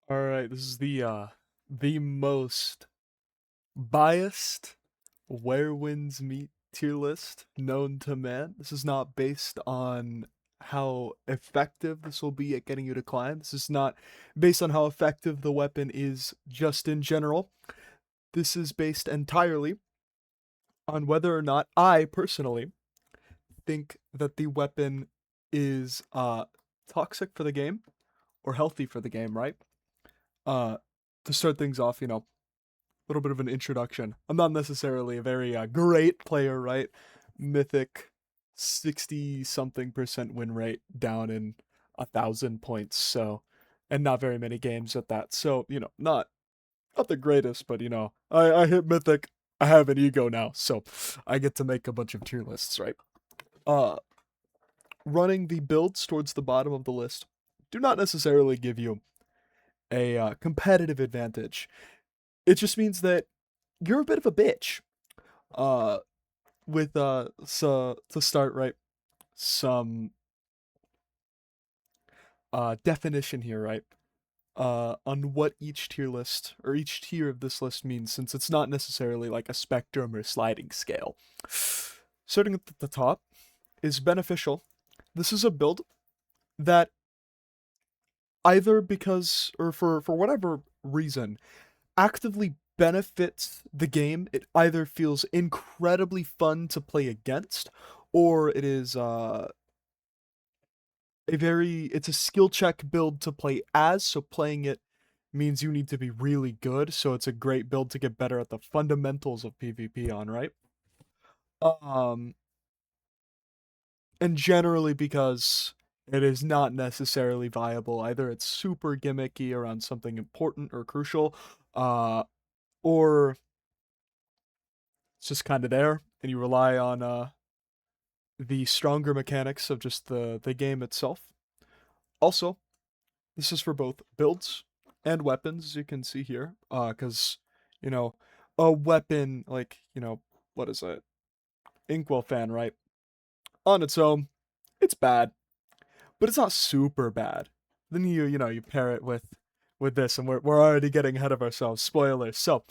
All right, this is the most biased Where Winds Meet tier list known to man. This is not based on how effective this will be at getting you to climb. This is not based on how effective the weapon is just in general. This is based entirely on whether or not I personally think that the weapon is toxic for the game or healthy for the game, right? Uh to start things off, little bit of an introduction. I'm not necessarily a very great player, right? Mythic, 60 something percent win rate down in 1,000 points. So, and not very many games at that. So, not the greatest, but I hit Mythic. I have an ego now, so I get to make a bunch of tier lists, right? Uh, Running the builds towards the bottom of the list do not necessarily give you a competitive advantage. It just means that you're a bit of a bitch. Uh, with so to start, right, some definition here, right, on what each tier list or each tier of this list means, since it's not necessarily like a spectrum or sliding scale. Starting at the top is beneficial. This is a build that either because or for whatever reason actively benefits the game. It either feels incredibly fun to play against, or it is it's a skill check build to play as, so playing it means you need to be really good, so it's a great build to get better at the fundamentals of PvP on, right? Um and generally because it is not necessarily viable. Either it's super gimmicky around something important or crucial, or it's just kind of there and you rely on the stronger mechanics of just the game itself. Also, this is for both builds and weapons, as you can see here. Because, you know, a weapon like, what is it? Inkwell fan, right? On its own, it's bad, but it's not super bad. Then you pair it with this, and we're already getting ahead of ourselves. Spoilers. So,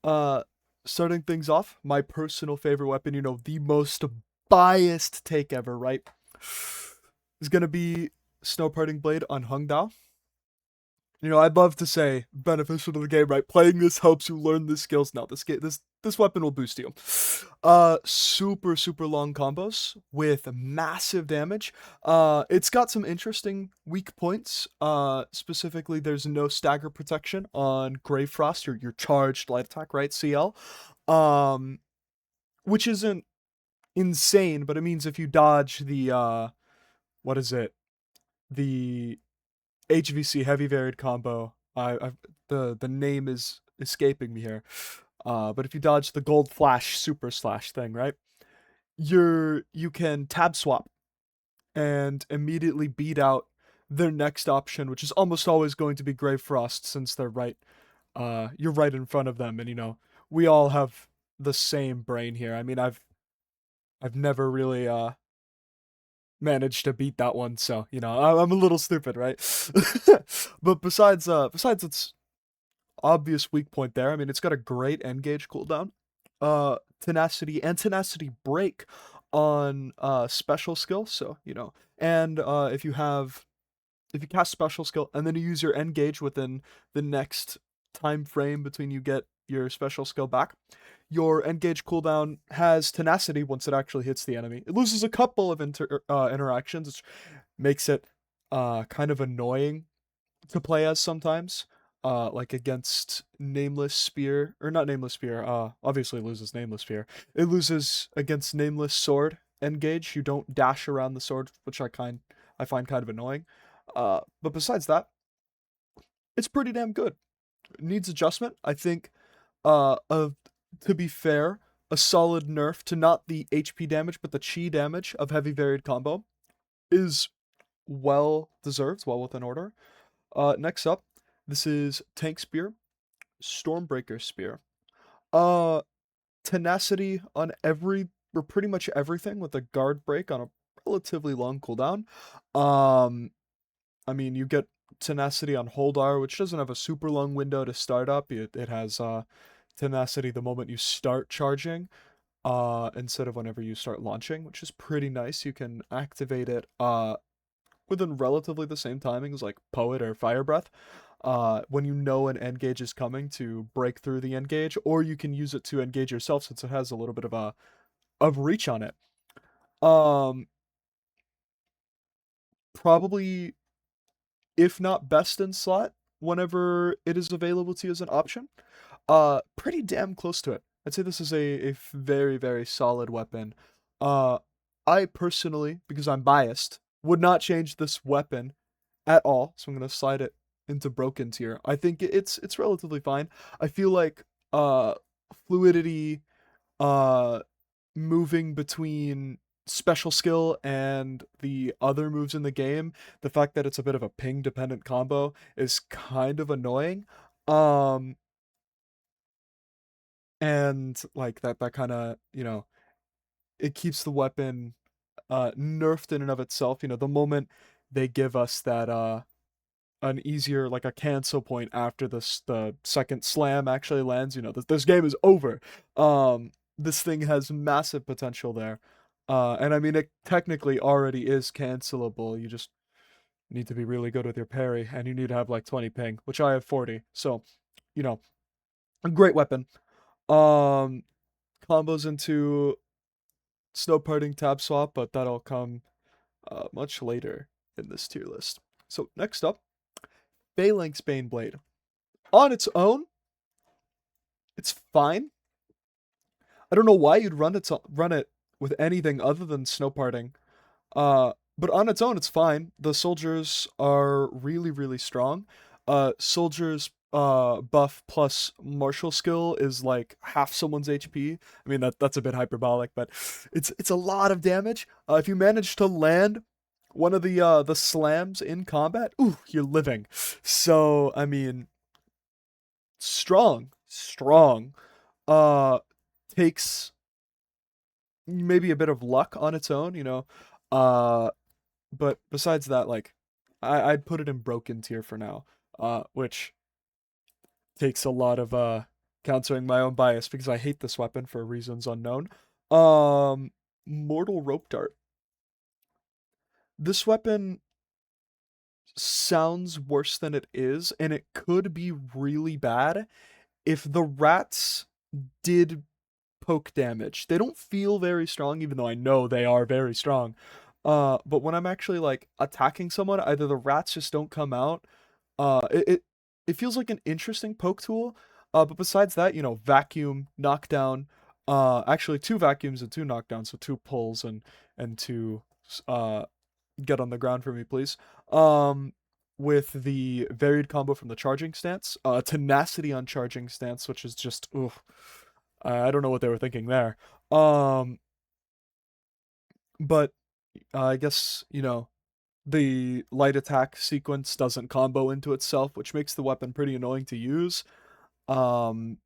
uh, starting things off, my personal favorite weapon, the most biased take ever, right? Is gonna be Snow Parting Blade on Hung Dao. I'd love to say beneficial to the game, right? Playing this helps you learn the skills. No, this weapon will boost you. Super super long combos with massive damage. It's got some interesting weak points. Specifically, there's no stagger protection on Grave Frost, your charged light attack, right? CL. Um, which isn't insane, but it means if you dodge the what is it? The HVC heavy varied combo. The name is escaping me here. But if you dodge the gold flash super slash thing, right? You can tab swap and immediately beat out their next option, which is almost always going to be Grave Frost, since you're right in front of them, and we all have the same brain here. I mean, I've never really managed to beat that one, so I'm a little stupid, right? But besides its obvious weak point there, I mean, it's got a great engage cooldown, tenacity and tenacity break on special skill. So and if you cast special skill and then you use your engage within the next time frame between you get your special skill back, your engage cooldown has tenacity once it actually hits the enemy. It loses a couple of interactions, which makes it kind of annoying to play as sometimes. Like against Nameless Spear, or not Nameless Spear, obviously loses Nameless Spear. It loses against Nameless Sword engage. You don't dash around the sword, which I find kind of annoying. But besides that, it's pretty damn good. It needs adjustment. I think of to be fair, a solid nerf to not the HP damage but the chi damage of heavy varied combo is well deserved, well within order. Next up, this is Tank Spear, Stormbreaker Spear. Uh, Tenacity on every or pretty much everything with a guard break on a relatively long cooldown. Um, I mean, you get tenacity on Holdar, which doesn't have a super long window to start up. It has tenacity the moment you start charging, instead of whenever you start launching, which is pretty nice. You can activate it within relatively the same timings like Poet or Fire Breath. When you know an engage is coming to break through the engage, or you can use it to engage yourself since it has a little bit of reach on it. Um, Probably, if not best in slot, whenever it is available to you as an option. Pretty damn close to it. I'd say this is a very, very solid weapon. Uh, I personally, because I'm biased, would not change this weapon at all. So I'm gonna slide it into broken tier. I think it's relatively fine. I feel like fluidity, uh moving between special skill and the other moves in the game, the fact that it's a bit of a ping dependent combo is kind of annoying. Um and like that kind of, it keeps the weapon nerfed in and of itself. The moment they give us that an easier, like a cancel point after the second slam actually lands, this game is over. This thing has massive potential there. And I mean, it technically already is cancelable. You just need to be really good with your parry, and you need to have like 20 ping, which I have 40. So, you know, a great weapon. Um, Combos into snow parting tab swap, but that'll come much later in this tier list. So next up, Phalanx Baneblade. On its own, it's fine. I don't know why you'd run it with anything other than snow parting. But on its own, it's fine. The soldiers are really, really strong. Soldiers buff plus martial skill is like half someone's HP. I mean that's a bit hyperbolic, but it's a lot of damage. If you manage to land one of the slams in combat, ooh, you're living. So I mean, strong, strong. Uh, Takes maybe a bit of luck on its own. Uh, but besides that, like, I'd put it in broken tier for now, which takes a lot of countering my own bias because I hate this weapon for reasons unknown. Um, Mortal Rope Dart. This weapon sounds worse than it is, and it could be really bad if the rats did poke damage. They don't feel very strong, even though I know they are very strong. But when I'm actually like attacking someone, either the rats just don't come out. It feels like an interesting poke tool. But besides that, vacuum, knockdown. Actually, two vacuums and two knockdowns, so two pulls and two uh get on the ground for me, please. Um, with the varied combo from the charging stance, tenacity on charging stance, which is just oof. I don't know what they were thinking there. Um, but I guess, the light attack sequence doesn't combo into itself, which makes the weapon pretty annoying to use. Um,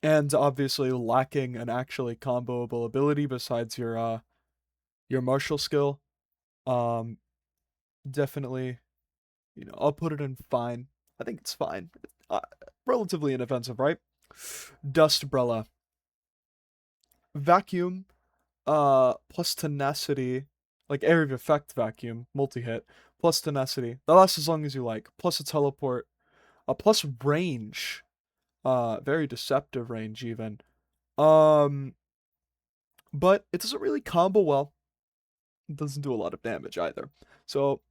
and obviously lacking an actually comboable ability besides your martial skill. Um, Definitely, I'll put it in fine. I think it's fine. Uh, Relatively inoffensive, right? Dustbrella. Vacuum plus tenacity, like area of effect vacuum, multi-hit, plus tenacity. That lasts as long as you like. Plus a teleport, plus range. Very deceptive range even. Um, but it doesn't really combo well. It doesn't do a lot of damage either. So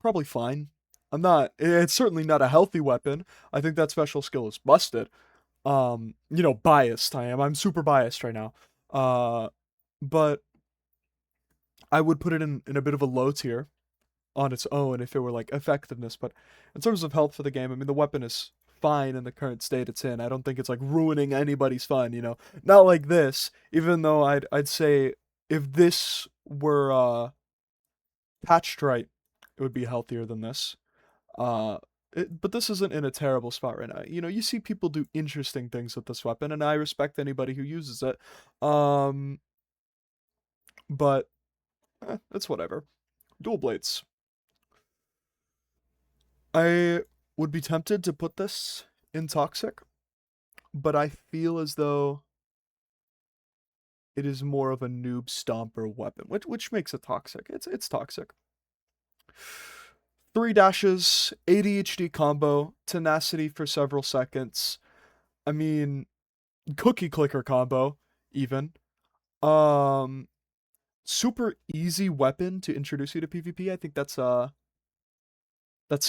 probably fine. It's certainly not a healthy weapon. I think that special skill is busted. Biased I am. I'm super biased right now. But I would put it in a bit of a low tier on its own if it were like effectiveness. But in terms of health for the game, I mean, the weapon is fine in the current state it's in. I don't think it's like ruining anybody's fun. Not like this. Even though I'd say if this were patched right, it would be healthier than this. Uh, but this isn't in a terrible spot right now. You see people do interesting things with this weapon, and I respect anybody who uses it. Um, but it's whatever. Dual blades. I would be tempted to put this in toxic, but I feel as though it is more of a noob stomper weapon, which makes it toxic. It's toxic. 3 dashes, ADHD combo, tenacity for several seconds. I mean, cookie clicker combo, even. Um, Super easy weapon to introduce you to PvP. I think that's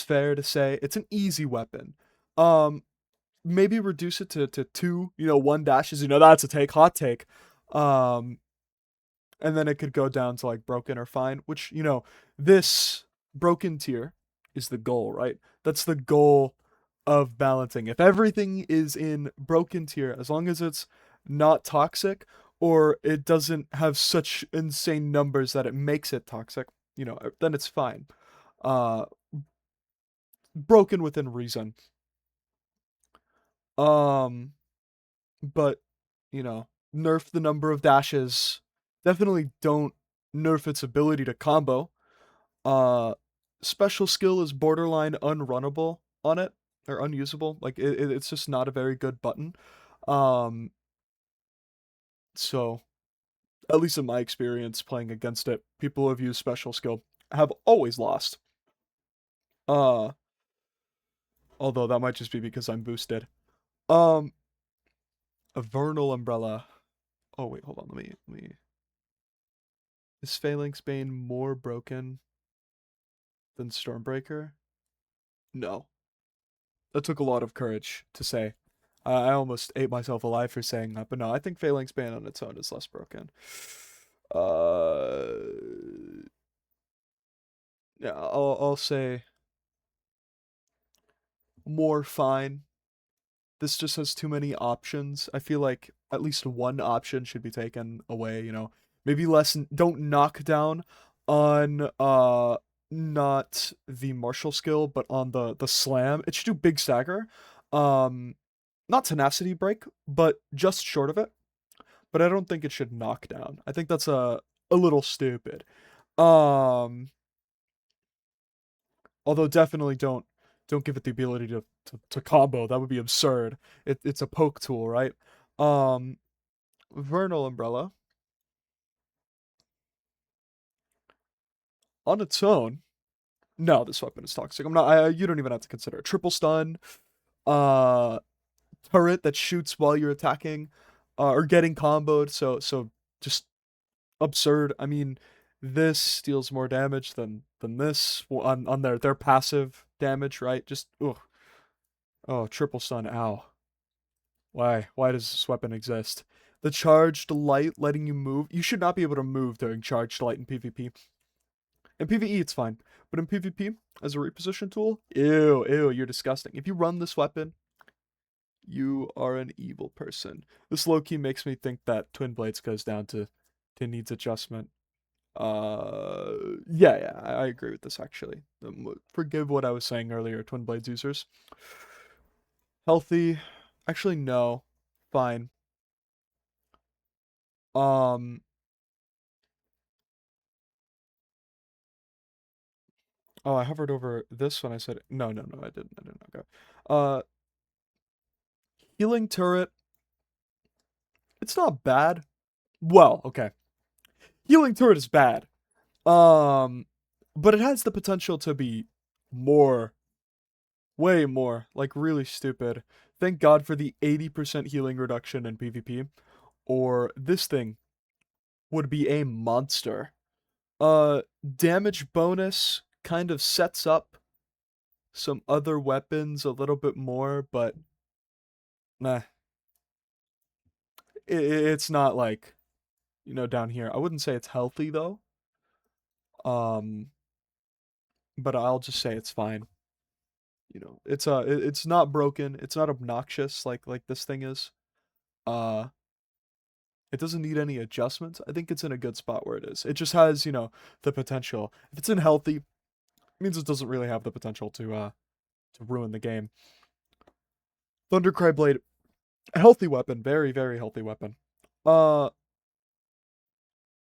fair to say. It's an easy weapon. Um, Maybe reduce it to two, 1 dashes. That's a hot take. Um, and then it could go down to like broken or fine, which, this broken tier is the goal, right? That's the goal of balancing. If everything is in broken tier, as long as it's not toxic or it doesn't have such insane numbers that it makes it toxic, then it's fine. Uh, Broken within reason. Um, but nerf the number of dashes. Definitely don't nerf its ability to combo. Uh, Special skill is borderline unrunnable on it or unusable. Like it's just not a very good button. Um, so at least in my experience playing against it, people who have used special skill have always lost. Uh, Although that might just be because I'm boosted. Um, a vernal umbrella. Oh wait, hold on. Let me. Is Phalanx Bane more broken than Stormbreaker? No. That took a lot of courage to say. I almost ate myself alive for saying that, but no, I think Phalanx Bane on its own is less broken. Uh, yeah, I'll say more fine. This just has too many options. I feel like at least one option should be taken away, Maybe less don't knock down on not the martial skill, but on the slam. It should do big stagger. Um Not tenacity break, but just short of it. But I don't think it should knock down. I think that's a little stupid. Um Although definitely don't give it the ability to combo. That would be absurd. It's a poke tool, right? Um Vernal Umbrella on its own. No, this weapon is toxic. I'm not. You don't even have to consider it. Triple stun, uh, turret that shoots while you're attacking, or getting comboed. So just absurd. I mean, this deals more damage than this on their passive damage, right? Just ugh. Oh, triple stun. Ow. Why does this weapon exist? The charged light letting you move. You should not be able to move during charged light in PvP. In PvE, it's fine. But in PvP, as a reposition tool, ew, you're disgusting. If you run this weapon, you are an evil person. This low-key makes me think that Twin Blades goes down to needs adjustment. Yeah, I agree with this actually. Forgive what I was saying earlier, Twin Blades users. Healthy. Actually, no. Fine. Um, oh, I hovered over this when I said no, I didn't. Okay. Healing turret. It's not bad. Well, okay. Healing turret is bad. Um, but it has the potential to be more, way more, like really stupid. Thank God for the 80% healing reduction in PvP, or this thing would be a monster. Damage bonus kind of sets up some other weapons a little bit more, but nah, it's not like, down here. I wouldn't say it's healthy though. Um, but I'll just say it's fine. It's not broken, it's not obnoxious like this thing is. uh it doesn't need any adjustments. I think it's in a good spot where it is. It just has, the potential. If it's unhealthy, it means it doesn't really have the potential to ruin the game. Thundercry Blade, a healthy weapon, very very healthy weapon. uh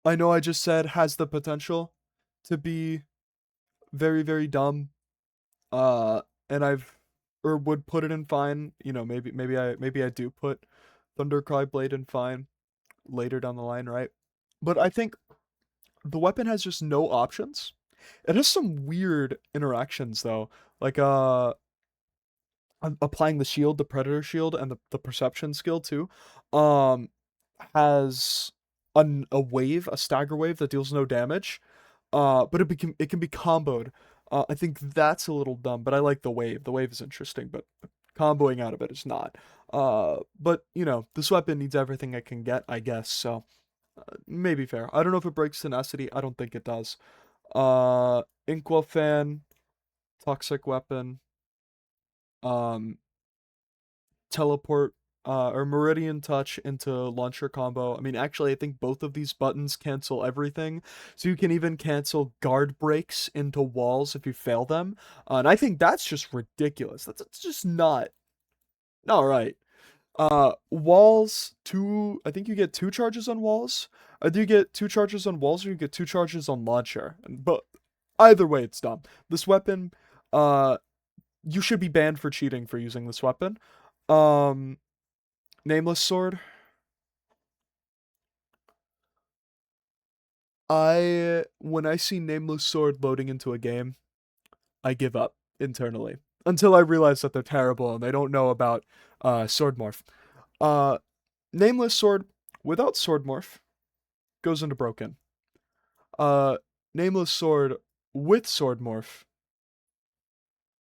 I know I just said has the potential to be very very dumb. Uh, and I've or would put it in fine. Maybe I do put Thundercry Blade in fine later down the line, right? But I think the weapon has just no options. It has some weird interactions though, like applying the shield, the predator shield, and the perception skill too. Um, has a wave, a stagger wave that deals no damage. But it can be comboed. I think that's a little dumb, but I like the wave. The wave is interesting, but comboing out of it is not. But this weapon needs everything it can get, I guess. So maybe fair. I don't know if it breaks tenacity. I don't think it does. Inkwell fan, toxic weapon, um, teleport, or meridian touch into launcher combo. I mean, actually, I think both of these buttons cancel everything, so you can even cancel guard breaks into walls if you fail them. And I think that's just ridiculous. That's just not right. Walls, two. I think you get two charges on walls. Do you get two charges on walls, or you get two charges on launcher? But either way, it's dumb. This weapon, uh, you should be banned for cheating for using this weapon. Um, Nameless sword. When I see nameless sword loading into a game, I give up internally until I realize that they're terrible and they don't know about sword morph. Uh, nameless sword without sword morph goes into broken. Uh, nameless sword with sword morph.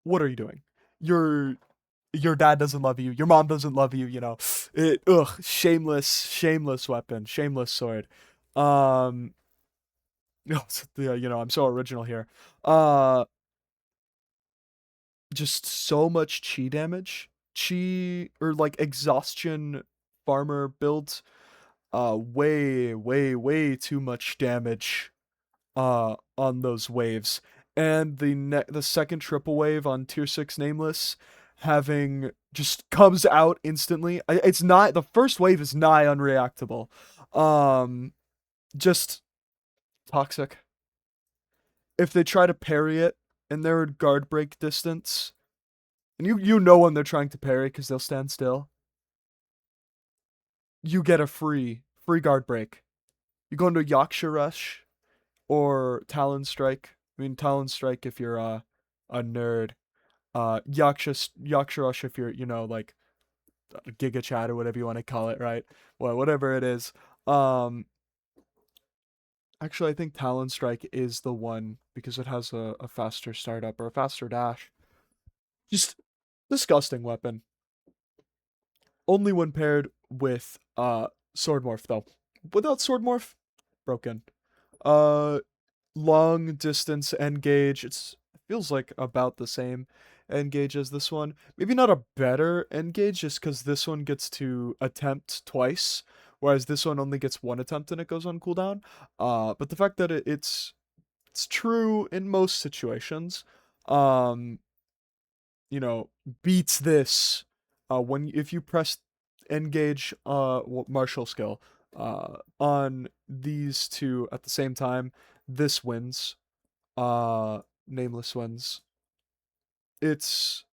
What are you doing? Your your dad doesn't love you. Your mom doesn't love you. Shameless weapon, shameless sword. Um, yeah, I'm so original here. Uh, just so much chi damage. Chi or like exhaustion farmer builds way too much damage on those waves. And the second triple wave on tier 6 nameless having just comes out instantly. It's not the first wave is nigh unreactable. Um just toxic. If they try to parry it and they're at guard break distance, and you know when they're trying to parry because they'll stand still, you get a free guard break. You go into Yaksha Rush or Talon Strike. I mean Talon Strike if you're a nerd. Yaksha Rush if you're like Giga Chat or whatever you want to call it, right? Well, whatever it is. Um, Actually, I think Talon Strike is the one because it has a faster startup or a faster dash. Just disgusting weapon. Only when paired with Sword Morph though. Without Sword Morph, broken. Uh Long distance engage. It feels like about the same engage as this one. Maybe not a better engage just cuz this one gets to attempt twice whereas this one only gets one attempt and it goes on cooldown. But the fact that it's true in most situations. Um beats this when if you press engage martial skill on these two at the same time, this wins. Nameless wins. It's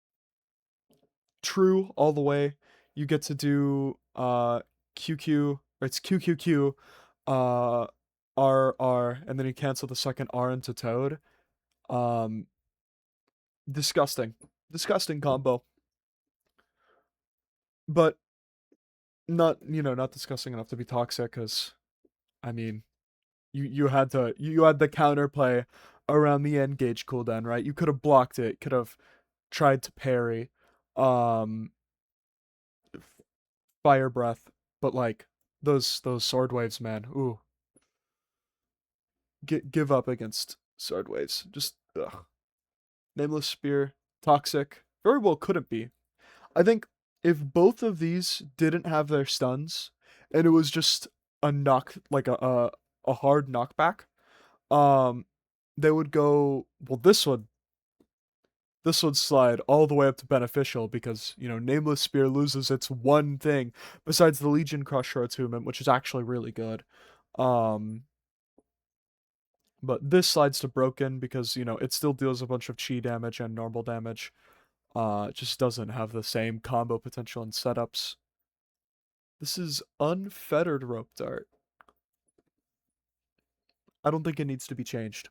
true all the way. You get to do QQ, or it's QQQ, uh RR, and then you cancel the second R into Toad. Um Disgusting. Disgusting combo. But not disgusting enough to be toxic because I mean you had the counterplay around the engage cooldown, right? You could have blocked it, could have tried to parry um fire breath, but like those sword waves, man. Ooh, give up against sword waves. Just ugh. Nameless spear, toxic. Very well couldn't be. I think if both of these didn't have their stuns and it was just a knock like a hard knockback, um they would go well this would slide all the way up to beneficial because nameless spear loses its one thing besides the Legion Crusher attunement, which is actually really good. um But this slides to broken because, it still deals a bunch of chi damage and normal damage. It just doesn't have the same combo potential and setups. This is unfettered rope dart. I don't think it needs to be changed.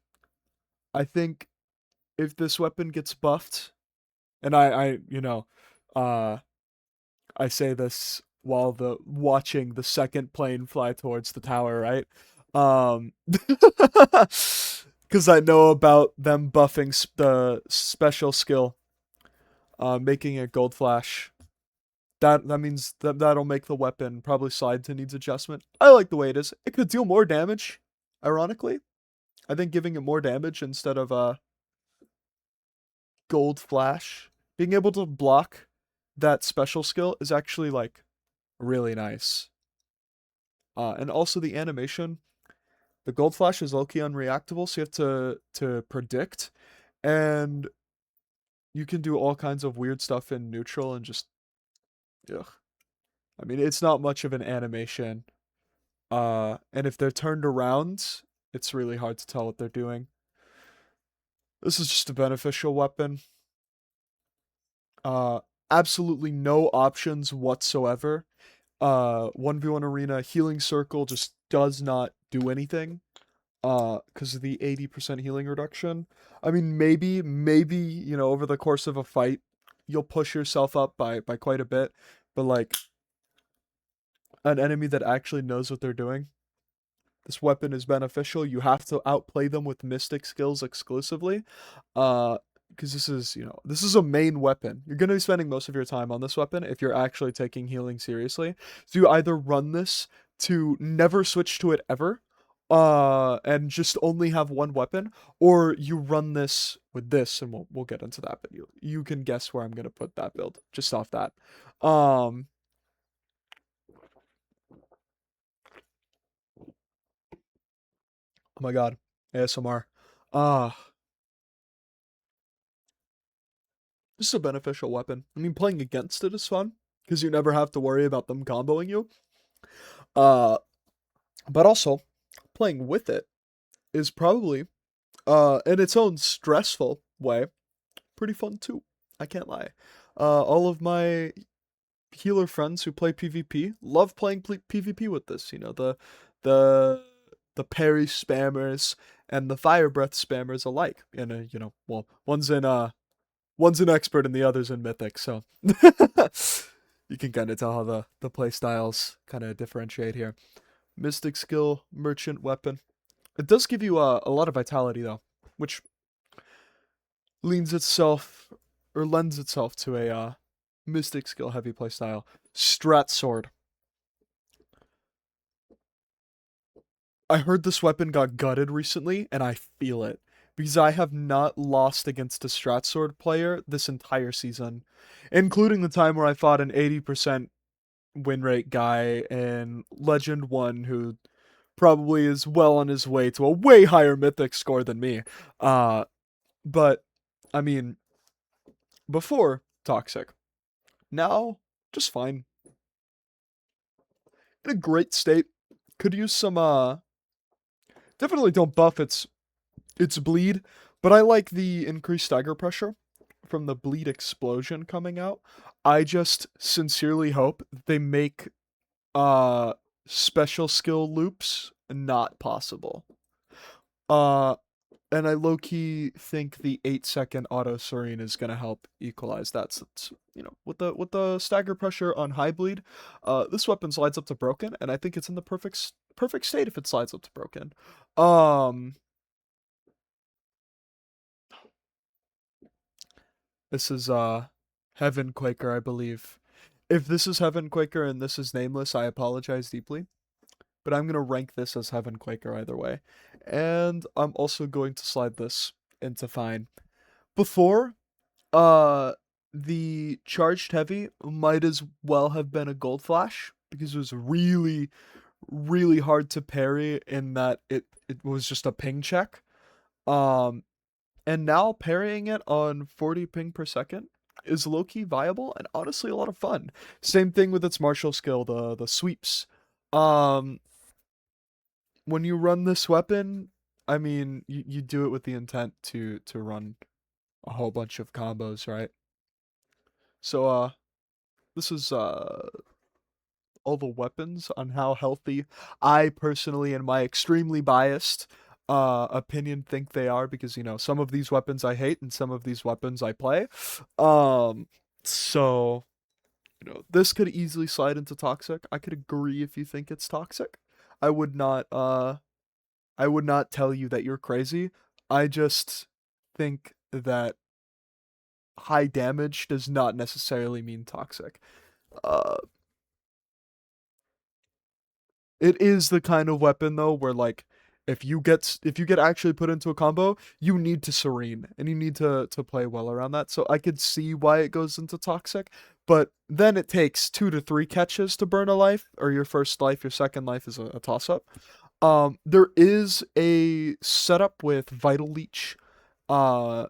I think if this weapon gets buffed, and uh, I say this while watching the second plane fly towards the tower, right? Because I know about them buffing the special skill, making it gold flash. That means that'll make the weapon probably slide to needs adjustment. I like the way it is. It could deal more damage, ironically. I think giving it more damage instead of gold flash, being able to block that special skill is actually like really nice. And also the animation, the gold flash is low-key unreactable, so you have to predict, and you can do all kinds of weird stuff in neutral and just ugh. I mean, it's not much of an animation. And if they're turned around, it's really hard to tell what they're doing. This is just a beneficial weapon. Uh, Absolutely no options whatsoever. 1v1 arena healing circle just does not do anything. Because of the 80% healing reduction. I mean, maybe, over the course of a fight, you'll push yourself up by quite a bit, but like an enemy that actually knows what they're doing, this weapon is beneficial. You have to outplay them with mystic skills exclusively. Because this is a main weapon. You're gonna be spending most of your time on this weapon if you're actually taking healing seriously. So you either run this to never switch to it ever, and just only have one weapon, or you run this with this, and we'll get into that. But you can guess where I'm gonna put that build just off that. Um, oh my god, ASMR. Uh this is a beneficial weapon. I mean, playing against it is fun because you never have to worry about them comboing you. Uh, but also playing with it is probably, in its own stressful way, pretty fun too. I can't lie. All of my healer friends who play PvP love playing PvP with this. The the parry spammers and the fire breath spammers alike. And well, one's an expert and the other's in Mythic, so you can kind of tell how the play styles kind of differentiate here. Mystic skill, merchant weapon. It does give you a lot of vitality though, which leans itself or lends itself to a mystic skill heavy playstyle. Strat sword. I heard this weapon got gutted recently, and I feel it because I have not lost against a strat sword player this entire season, including the time where I fought an 80% win rate guy in Legend 1 who probably is well on his way to a way higher mythic score than me. But I mean, before toxic. Now just fine. In a great state. Could use some definitely don't buff its bleed, but I like the increased stagger pressure from the bleed explosion coming out. I just sincerely hope they make uh special skill loops not possible. Uh and I low key think the 8-second auto serene is gonna help equalize that. Since, with the stagger pressure on high bleed, this weapon slides up to broken, and I think it's in the perfect state if it slides up to broken. Um, this is Heaven Quaker, I believe. If this is Heaven Quaker and this is nameless, I apologize deeply. But I'm gonna rank this as Heaven Quaker either way. And I'm also going to slide this into fine. Before, uh the charged heavy might as well have been a gold flash because it was really, really hard to parry in that it was just a ping check. Um and now parrying it on 40 ping per second is low-key viable and honestly a lot of fun. Same thing with its martial skill, the sweeps. Um when you run this weapon, I mean, you do it with the intent to run a whole bunch of combos, right? So this is all the weapons on how healthy I personally, in my extremely biased opinion, think they are, because some of these weapons I hate and some of these weapons I play. Um so this could easily slide into toxic. I could agree if you think it's toxic. I would not I would not tell you that you're crazy. I just think that high damage does not necessarily mean toxic. Uh, it is the kind of weapon though where like if you get actually put into a combo, you need to serene and you need to play well around that. So I could see why it goes into toxic, but then it takes 2 to 3 catches to burn a life, or your first life, your second life is a toss up. There is a setup with Vital Leech, uh,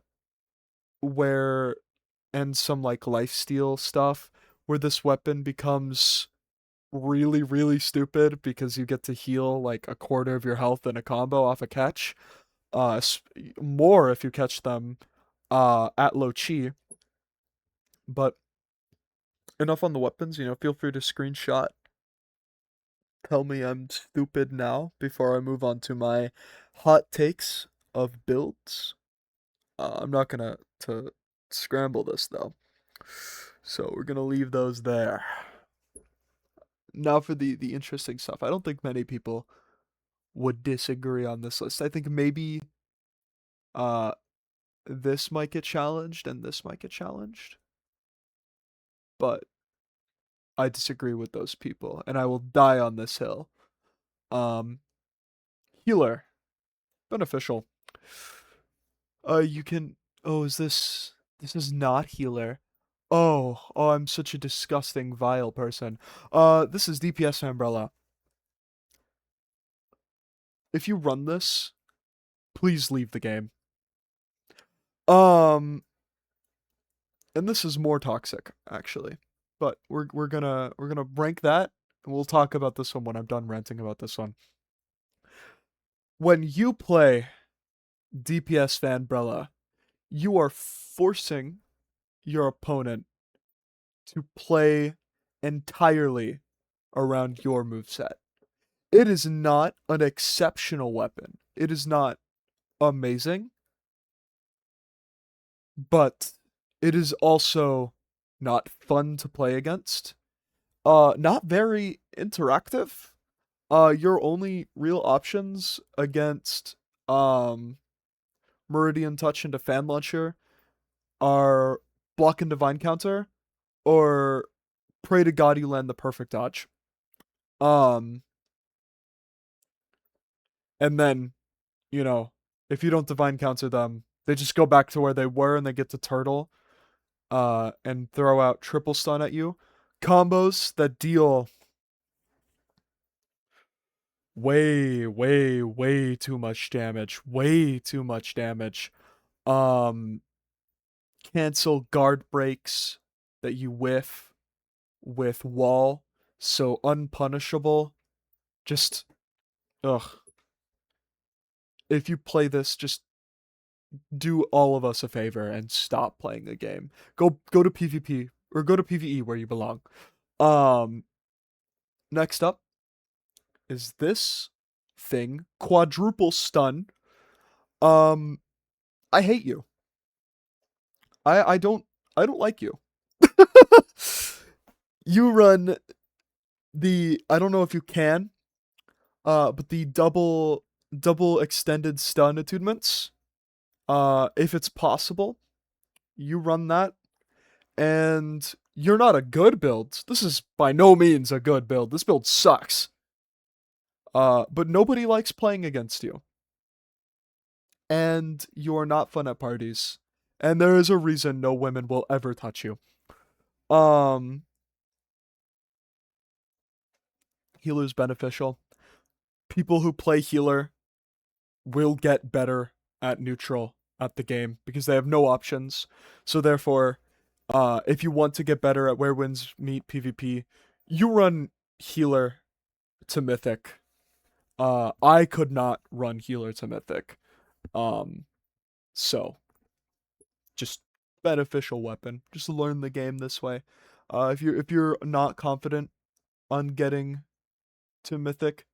where and some like lifesteal stuff where this weapon becomes really, really stupid because you get to heal like a quarter of your health in a combo off a catch. More if you catch them at low chi. But enough on the weapons. Feel free to screenshot. Tell me I'm stupid now before I move on to my hot takes of builds. I'm not gonna to scramble this though, so we're gonna leave those there. Now for the interesting stuff. I don't think many people would disagree on this list. I think maybe uh this might get challenged and this might get challenged, but I disagree with those people and I will die on this hill. Um Healer, beneficial. You can Oh, this is not healer. Oh, I'm such a disgusting vile person. This is DPS umbrella. If you run this, please leave the game. Um and this is more toxic actually. But we're gonna rank that, and we'll talk about this one when I'm done ranting about this one. When you play DPS Vanbrella, you are forcing your opponent to play entirely around your moveset. It is not an exceptional weapon. It is not amazing, but it is also not fun to play against. Not very interactive. Your only real options against um Meridian Touch into Fan Launcher are block and Divine Counter, or pray to God you land the perfect dodge. Um, and then, you know, if you don't Divine Counter them, they just go back to where they were and they get to turtle, and throw out triple stun at you. Combos that deal way, way, way too much damage. Way too much damage. Um, Cancel guard breaks that you whiff with wall, so unpunishable. Just ugh. If you play this, just do all of us a favor and stop playing the game. Go to PvP or go to PvE where you belong. Um Next up is this thing, quadruple stun. Um I hate you. I don't like you. You run the I don't know if you can, but the double extended stun attunements. If it's possible, you run that, and you're not a good build. This is by no means a good build. This build sucks. But nobody likes playing against you, and you're not fun at parties. And there is a reason no women will ever touch you. Um, Healer's beneficial. People who play healer will get better at neutral at the game because they have no options. So therefore, if you want to get better at where wins meet PvP, you run healer to mythic. I could not run healer to mythic. Um, so just beneficial weapon. Just learn the game this way. If you're not confident on getting to mythic,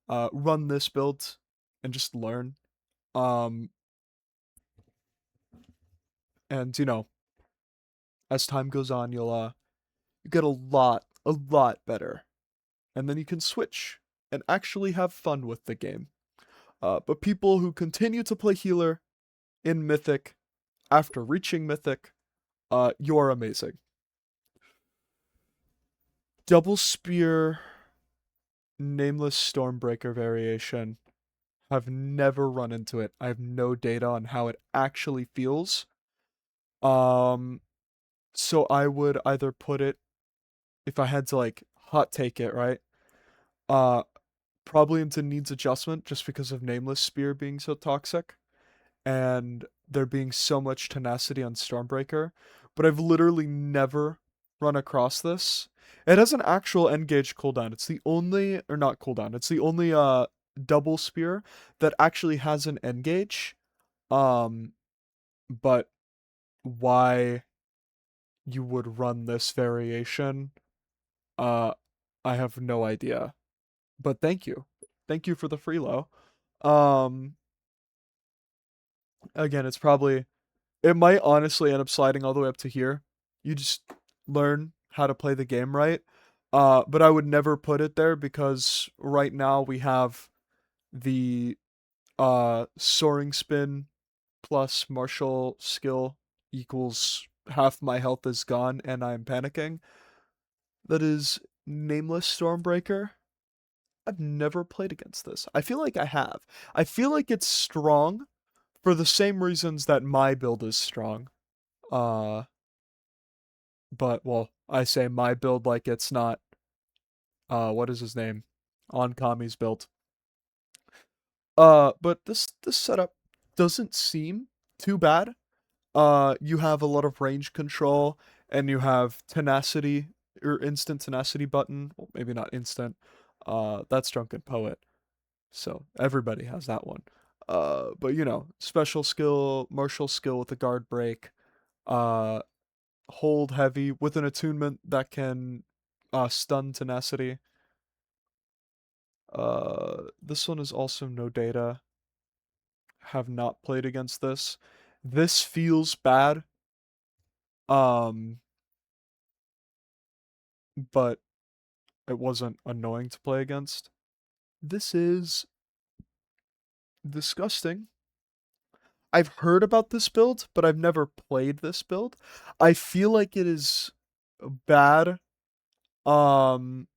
run this build and just learn. Um, and as time goes on, you get a lot better, and then you can switch and actually have fun with the game. But people who continue to play healer in mythic after reaching mythic, you're amazing. Double spear, nameless stormbreaker variation. I've never run into it. I have no data on how it actually feels. Um, so I would either put it, if I had to like hot take it, right? Uh, Probably into needs adjustment just because of nameless spear being so toxic and there being so much tenacity on Stormbreaker. But I've literally never run across this. It has an actual engage cooldown. It's the only, or not cooldown. It's the only double spear that actually has an engage. Um, but why you would run this variation, uh, I have no idea. But thank you for the freelo. Um, Again, it might honestly end up sliding all the way up to here. You just learn how to play the game right. But I would never put it there because right now we have the soaring spin plus martial skill equals half my health is gone and I'm panicking. That is nameless Stormbreaker. I've never played against this. I feel like I have. I feel like it's strong for the same reasons that my build is strong. Uh but well, I say my build like it's not what is his name? On Kami's build. But this setup doesn't seem too bad. You have a lot of range control and you have tenacity or instant tenacity button. Well, maybe not instant. That's Drunken Poet. So everybody has that one. But special skill, martial skill with a guard break, uh, hold heavy with an attunement that can stun tenacity. This one is also no data. Have not played against this. This feels bad. Um, but it wasn't annoying to play against. This is disgusting. I've heard about this build, but I've never played this build. I feel like it is bad. Um,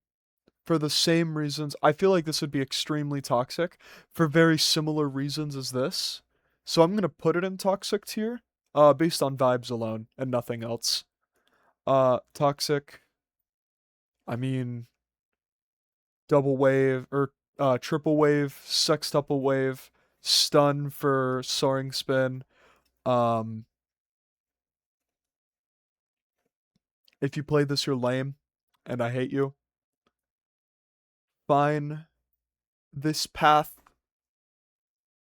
for the same reasons. I feel like this would be extremely toxic for very similar reasons as this. So I'm gonna put it in toxic tier, based on vibes alone and nothing else. Toxic. I mean, double wave or triple wave, sextuple wave, stun for soaring spin. Um, if you play this, you're lame, and I hate you. Fine. This path.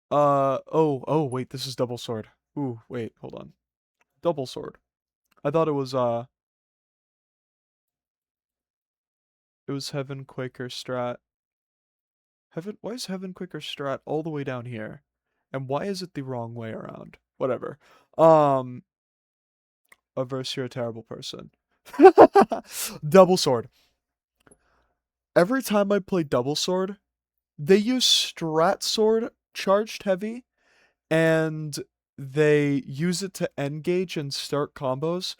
Oh, wait, this is double sword. Ooh, wait, hold on. Double sword. I thought it was Heaven Quaker strat. Why is Heaven Quaker strat all the way down here? And why is it the wrong way around? Whatever. Um, Averse, you're a terrible person. Double sword. Every time I play double sword, they use strat sword charged heavy, and they use it to engage and start combos.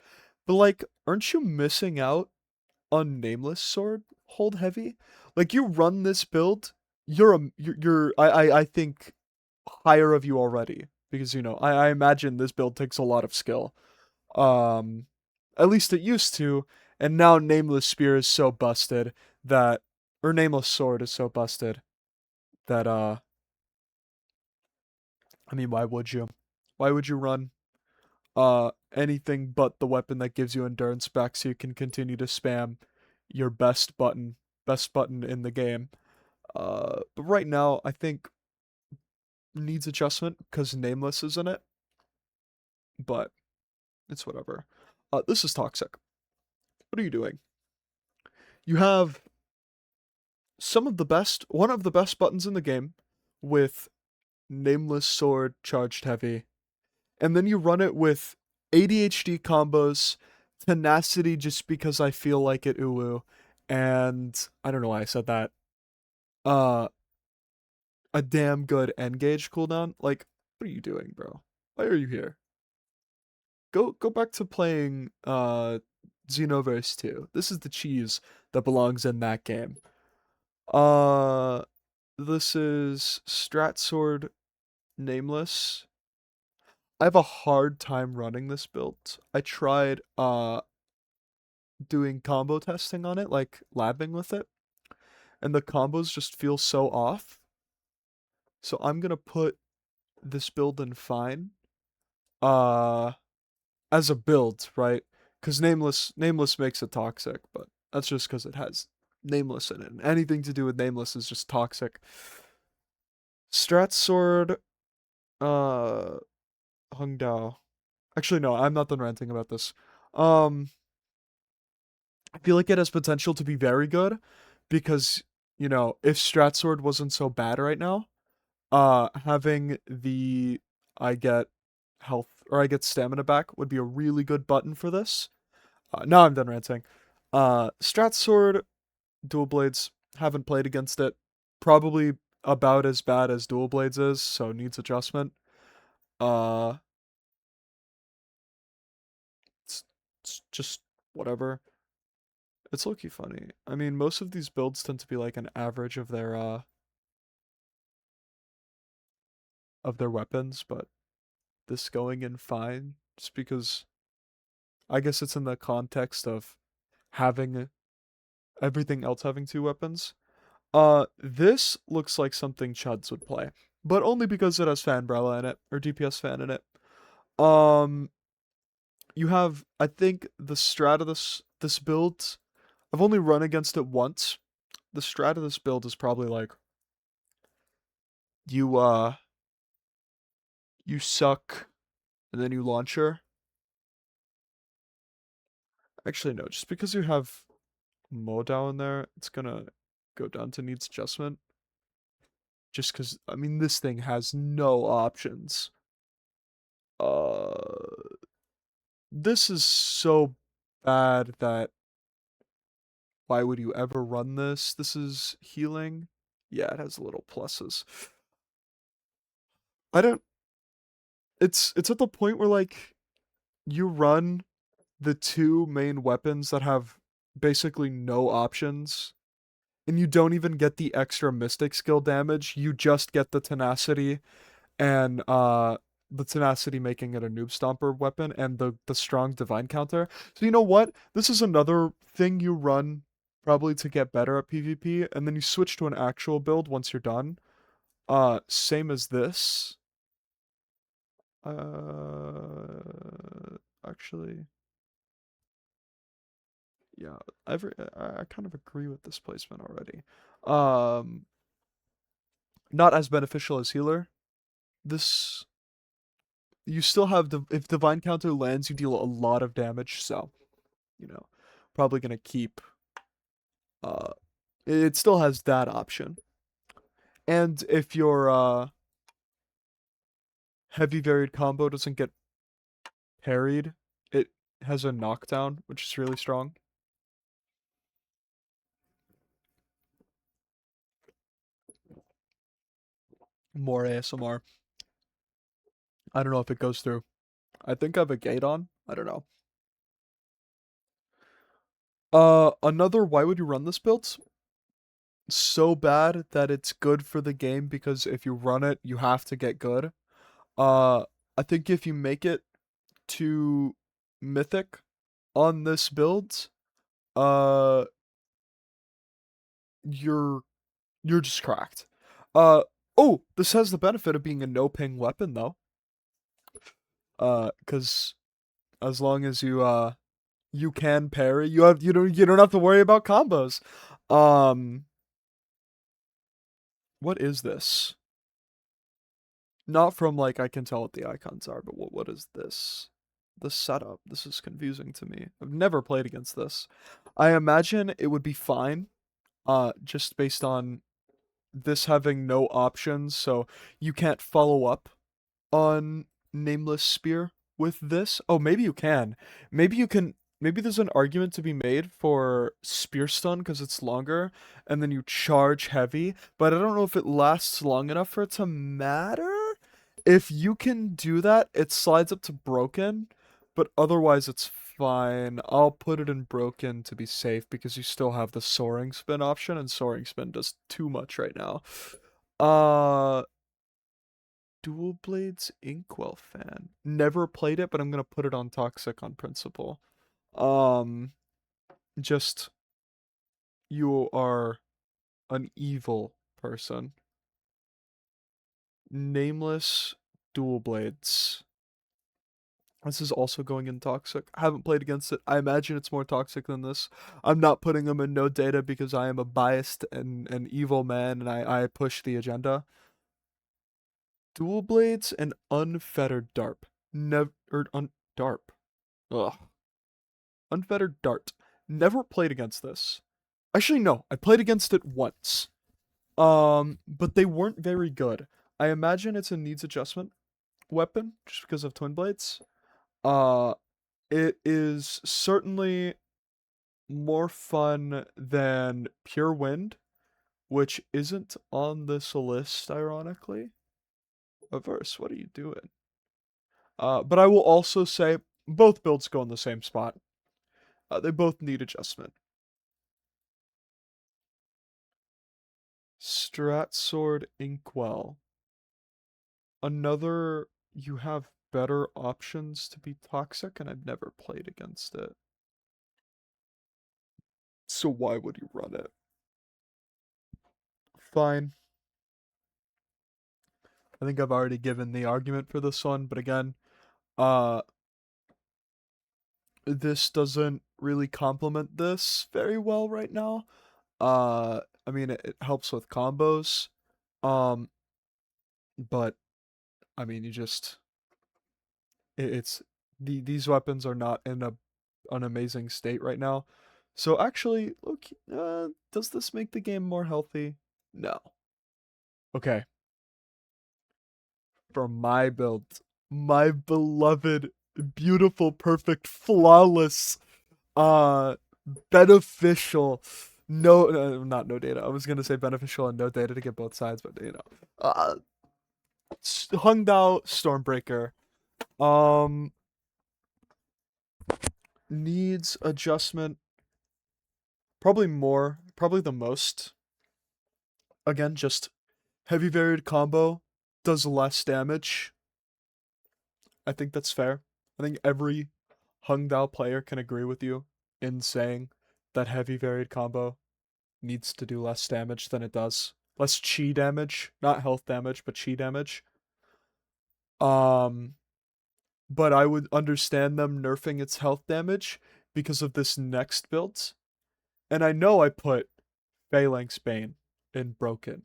But like, aren't you missing out on nameless sword hold heavy? Like you run this build, I think higher of you already because I imagine this build takes a lot of skill. Um, at least it used to, and now nameless spear is so busted that, or nameless sword is so busted that I mean, why would you? Why would you run anything but the weapon that gives you endurance back so you can continue to spam your best button in the game. But right now, I think needs adjustment because Nameless is in it, but it's whatever. This is toxic. What are you doing? You have one of the best buttons in the game with Nameless Sword charged heavy, and then you run it with ADHD combos, tenacity just because I feel like it, ooh, and I don't know why I said that. Uh, a damn good engage cooldown. Like, what are you doing, bro? Why are you here? Go back to playing Xenoverse 2. This is the cheese that belongs in that game. Uh this is Strat Sword Nameless. I have a hard time running this build. I tried doing combo testing on it, like labbing with it, and the combos just feel so off. So I'm gonna put this build in fine. Uh as a build, right? Because nameless makes it toxic, but that's just because it has nameless in it. And anything to do with nameless is just toxic. Strat sword, uh, Hung Dao. Actually, no, I'm not done ranting about this. Um, I feel like it has potential to be very good because if Strat sword wasn't so bad right now, having the I get health or I get stamina back would be a really good button for this. Now I'm done ranting. Strat Sword, Dual Blades, haven't played against it. Probably about as bad as Dual Blades is, so needs adjustment. Uh, it's just whatever. It's low-key funny. I mean, most of these builds tend to be like an average of their weapons, but this going in fine just because I guess it's in the context of having everything else having two weapons. This looks like something Chuds would play, but only because it has Fanbrella in it or DPS fan in it. Um, you have I think the strat of this build. I've only run against it once. The strat of this build is probably like you you suck and then you launcher. Actually no, just because you have Modao in there, it's gonna go down to needs adjustment. Just because I mean this thing has no options. Uh this is so bad that why would you ever run this? This is healing. Yeah, it has little pluses. I don't it's at the point where like you run the two main weapons that have basically no options and you don't even get the extra mystic skill damage. You just get and the tenacity making it a noob stomper weapon and the strong divine counter. So you know what? This is another thing you run probably to get better at PvP and then you switch to an actual build once you're done. Same as this. Actually, yeah, I kind of agree with this placement already. Um, not as beneficial as healer. This you still have the if divine counter lands, you deal a lot of damage. So you know, probably gonna keep. Uh, it still has that option. And if your heavy varied combo doesn't get parried, it has a knockdown, which is really strong. More ASMR. I don't know if it goes through. I think I have a gate on. I don't know. Another why would you run this build? So bad that it's good for the game because if you run it, you have to get good. Uh, I think if you make it to mythic on this build, uh, you're you're just cracked. Uh, oh, this has the benefit of being a no ping weapon though. Because as long as you can parry, you don't have to worry about combos. Um, What is this? Not from like I can tell what the icons are, but what is this? The setup. This is confusing to me. I've never played against this. I imagine it would be fine, just based on this having no options, so you can't follow up on Nameless Spear with this. Oh, maybe you can. Maybe you can. Maybe there's an argument to be made for Spear Stun because it's longer, and then you charge heavy, but I don't know if it lasts long enough for it to matter. If you can do that, it slides up to broken, but otherwise it's fine. I'll put it in broken to be safe because you still have the soaring spin option, and soaring spin does too much right now. Uh, Dual Blades Inkwell fan. Never played it, but I'm gonna put it on Toxic on principle. Um, just you are an evil person. Nameless Dual Blades. This is also going in Toxic. I haven't played against it. I imagine it's more toxic than this. I'm not putting them in no data because I am a biased and an evil man and I push the agenda. Dual Blades and Unfettered Darp. Never Darp. Ugh. Unfettered Dart. Never played against this. Actually, no. I played against it once. But they weren't very good. I imagine it's a needs adjustment weapon just because of Twin Blades. Uh, it is certainly more fun than Pure Wind, which isn't on this list, ironically. Averse, what are you doing? But I will also say both builds go in the same spot. They both need adjustment. Strat Sword Inkwell. Another, you have better options to be toxic, and I've never played against it. So why would you run it? Fine. I think I've already given the argument for this one, but again, uh, this doesn't really complement this very well right now. I mean, it helps with combos, um, but I mean, it's these weapons are not in an amazing state right now. So actually, look, does this make the game more healthy? No. Okay, for my build, my beloved, beautiful, perfect, flawless, uh, beneficial. No, not no data. I was gonna say beneficial and no data to get both sides, but Hung Dao Stormbreaker. Um, needs adjustment. Probably more, probably the most. Again, just heavy varied combo does less damage. I think that's fair. I think every Hung Dao player can agree with you in saying that heavy varied combo needs to do less damage than it does. Less chi damage, not health damage, but chi damage. Um, but I would understand them nerfing its health damage because of this next build. And I know I put Phalanx Bane in Broken,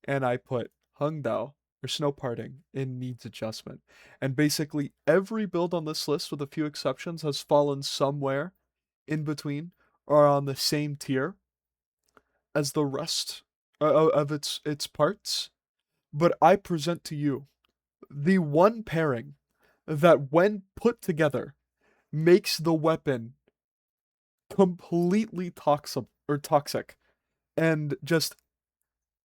and I put Hung Dao or Snow Parting in Needs Adjustment. And basically every build on this list, with a few exceptions, has fallen somewhere in between or on the same tier as the rest of its parts. But I present to you the one pairing that, when put together, makes the weapon completely toxic and just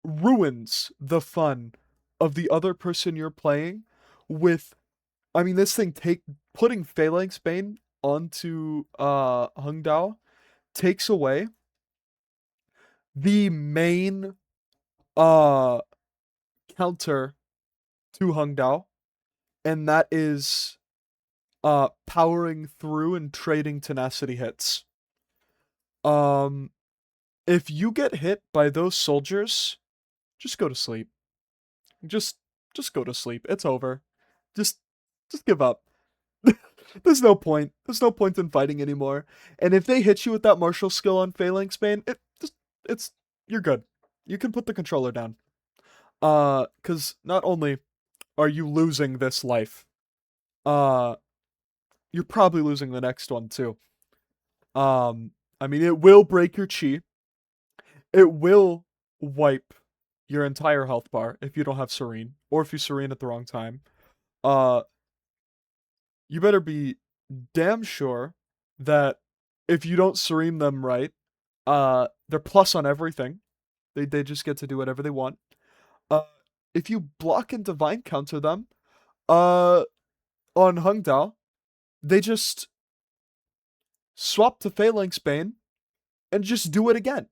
ruins the fun of the other person you're playing with. I mean, this thing putting Phalanx Bane onto Hung Dao takes away the main uh counter to Hung Dao, and that is powering through and trading tenacity hits. Um if you get hit by those soldiers, just go to sleep. Just just go to sleep. It's over. Just just give up. There's no point. There's no point in fighting anymore. And if they hit you with that martial skill on Phalanx Bane, it's you're good. You can put the controller down. Cause not only are you losing this life, uh, you're probably losing the next one too. Um, I mean, it will break your chi. It will wipe your entire health bar if you don't have serene, or if you serene at the wrong time. Uh, you better be damn sure that if you don't serene them right, they're plus on everything. They just get to do whatever they want. Uh, if you block and divine counter them, uh, on Hungdao, they just swap to Phalanx Bane and just do it again.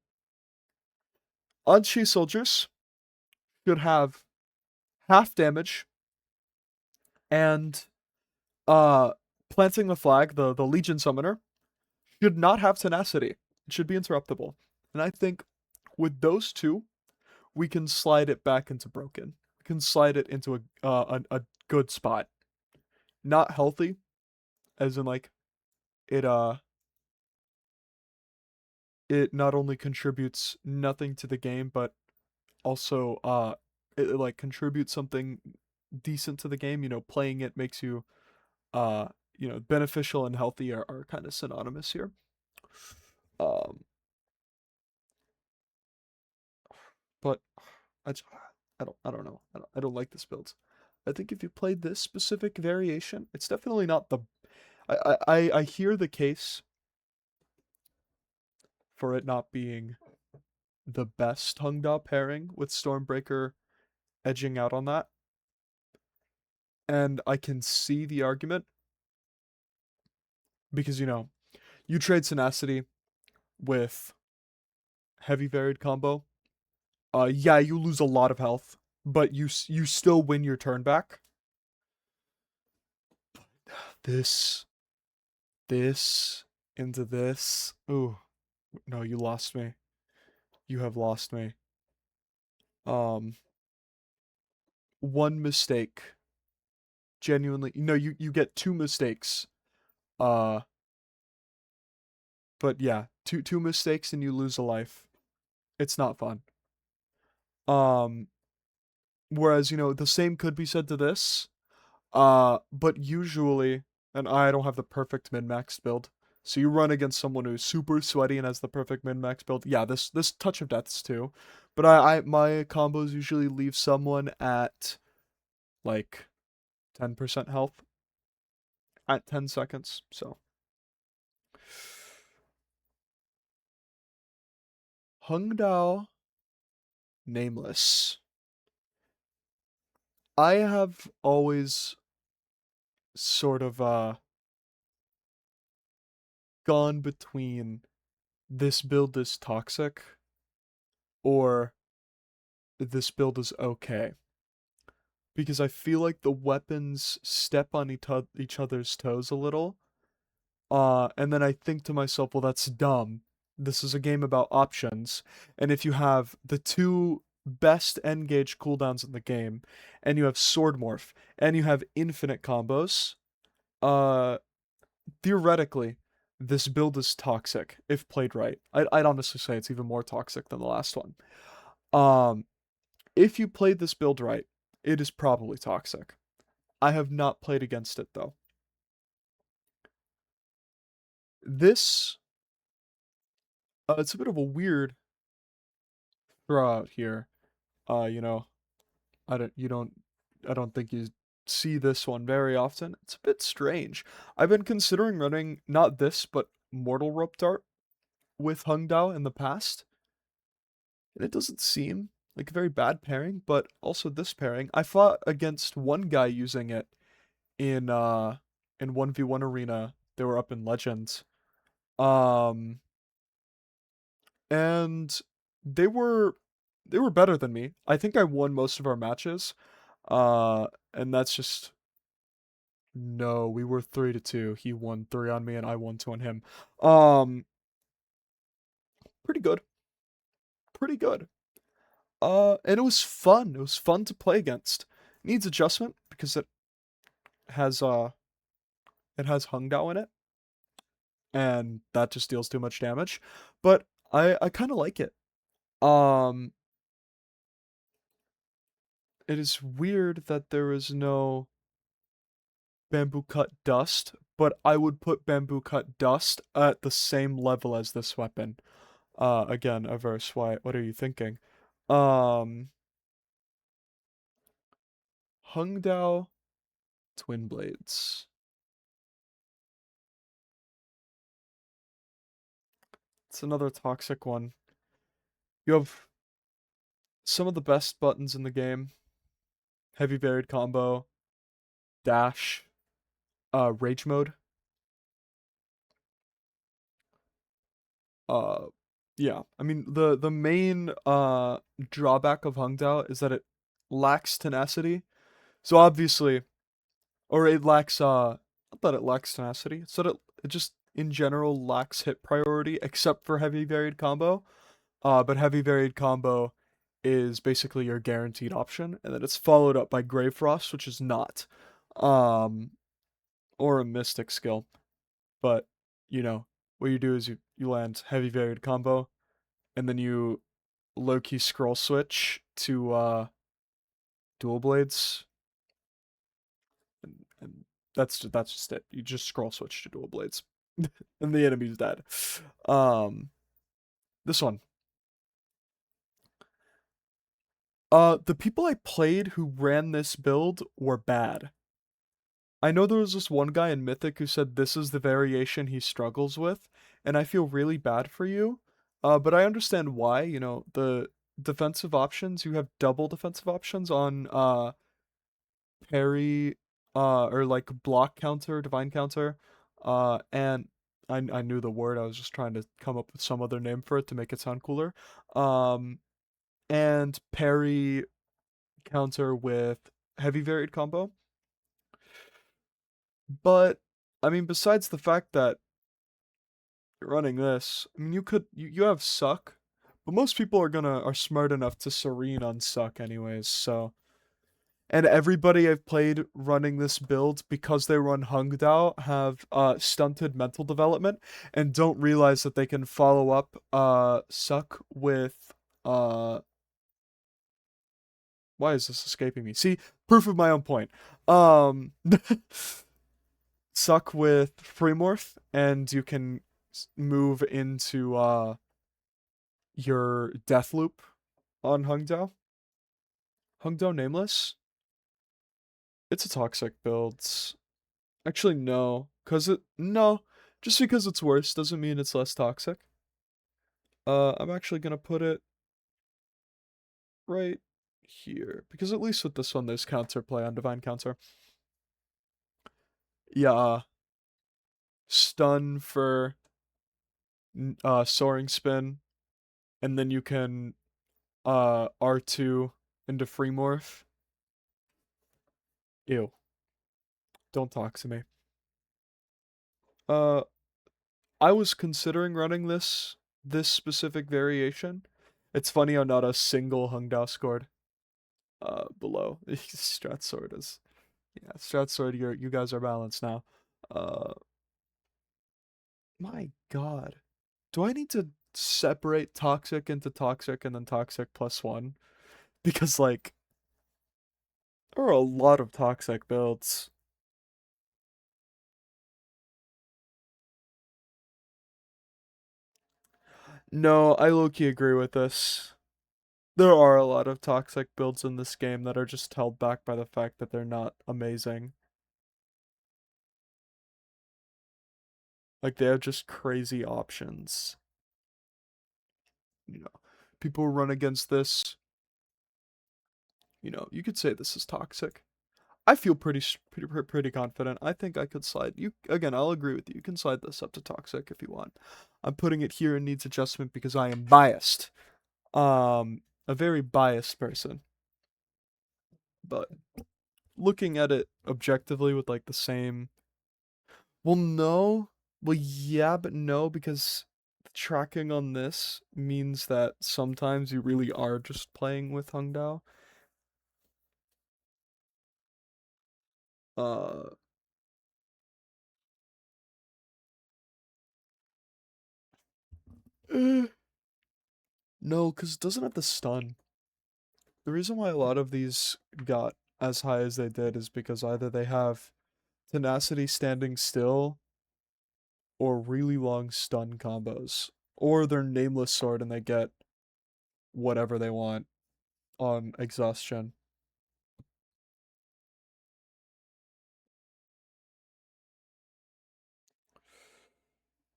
On-Chi soldiers should have half damage and uh planting the flag, the Legion summoner, should not have tenacity. It should be interruptible. And I think with those two, we can slide it back into broken. We can slide it into a good spot. Not healthy, as in like it it not only contributes nothing to the game, but also it like contributes something decent to the game. You know, playing it makes you uh beneficial and healthy are kind of synonymous here. Um, but I, j- I don't know. I don't like this build. I think if you played this specific variation, it's definitely not the. I hear the case for it not being the best Hungda pairing with Stormbreaker edging out on that, and I can see the argument because you trade Tenacity with Heavy Varied combo. Yeah, you lose a lot of health, but you still win your turn back. This this into this. Ooh, no, you lost me. You have lost me. Um, one mistake. Genuinely, no, you get two mistakes. Uh, but yeah, two mistakes and you lose a life. It's not fun. Um, whereas, the same could be said to this. But usually, and I don't have the perfect min-max build. So you run against someone who's super sweaty and has the perfect min-max build. Yeah, this touch of deaths too. But I my combos usually leave someone at like 10% health at 10 seconds. So Hungdao Nameless. I have always sort of gone between this build is toxic or this build is okay. Because I feel like the weapons step on each other's toes a little. And then I think to myself, well, that's dumb. This is a game about options. And if you have the two best engage cooldowns in the game, and you have Sword Morph, and you have infinite combos, uh, theoretically, this build is toxic if played right. I'd honestly say it's even more toxic than the last one. Um, if you played this build right, it is probably toxic. I have not played against it though. This it's a bit of a weird throw out here. You know, I don't you don't I don't think you see this one very often. It's a bit strange. I've been considering running not this but Mortal Rope Dart with Hungdao in the past, and it doesn't seem like a very bad pairing, but also this pairing. I fought against one guy using it in 1v1 arena. They were up in Legends. Um and they were they were better than me. I think I won most of our matches. And that's just no, we were 3-2. He won 3 on me and I won 2 on him. Um Pretty good. Pretty good. And it was fun. It was fun to play against. Needs adjustment because has uh it has Hungdao in it and that just deals too much damage. But I kind of like it. Um It is weird that there is no bamboo cut dust, but I would put bamboo cut dust at the same level as this weapon. Again, Averse, what are you thinking? Um, Hungdao Twin Blades. It's another toxic one. You have some of the best buttons in the game. Heavy varied combo, dash, rage mode. Uh, yeah. I mean the main drawback of Hungdao is that it lacks tenacity. So obviously, or it lacks not that it lacks tenacity. It's that it just in general lacks hit priority except for heavy varied combo. But heavy varied combo is basically your guaranteed option, and then it's followed up by Grave Frost, which is not. Um, or a Mystic skill. But, you know, what you do is you land heavy varied combo, and then you low key scroll switch to dual blades, and that's just it. You just scroll switch to dual blades, and the enemy's dead. Um, this one. The people I played who ran this build were bad. I know there was this one guy in Mythic who said this is the variation he struggles with, and I feel really bad for you. But I understand why. You know, the defensive options, you have double defensive options on parry, or like block counter, divine counter, and I knew the word. I was just trying to come up with some other name for it to make it sound cooler. Um, and parry counter with heavy varied combo. But I mean, besides the fact that you're running this, I mean, you have suck, but most people are smart enough to serene on suck anyways. So, and everybody I've played running this build because they run Hungdao have stunted mental development and don't realize that they can follow up suck with why is this escaping me? See, proof of my own point. Um suck with Freemorph, and you can move into your death loop on Hungdao. Hungdao Nameless. It's a toxic build. Actually, no, cause it no, just because it's worse doesn't mean it's less toxic. I'm actually gonna put it right here because at least with this one, there's counterplay on Divine Counter. Yeah, stun for soaring spin, and then you can R2 into free morph. Ew. Don't talk to me. Uh I was considering running this specific variation. It's funny how not a single Hungdao scored below. Strat Sword is yeah, Strat Sword, you guys are balanced now. Uh my god. Do I need to separate toxic into toxic and then toxic plus one? Because like there are a lot of toxic builds. No, I low-key agree with this. There are a lot of toxic builds in this game that are just held back by the fact that they're not amazing. Like they have just crazy options. You know, people run against this. You know, you could say this is toxic. I feel pretty confident. I think I could slide. You again, I'll agree with you. You can slide this up to toxic if you want. I'm putting it here in needs adjustment because I am biased. A very biased person. But looking at it objectively with like the same. Well, no. Well, yeah, but no, because the tracking on this means that sometimes you really are just playing with Hungdao. Uh, no, because it doesn't have the stun. The reason why a lot of these got as high as they did is because either they have tenacity standing still or really long stun combos, or they're nameless sword and they get whatever they want on exhaustion.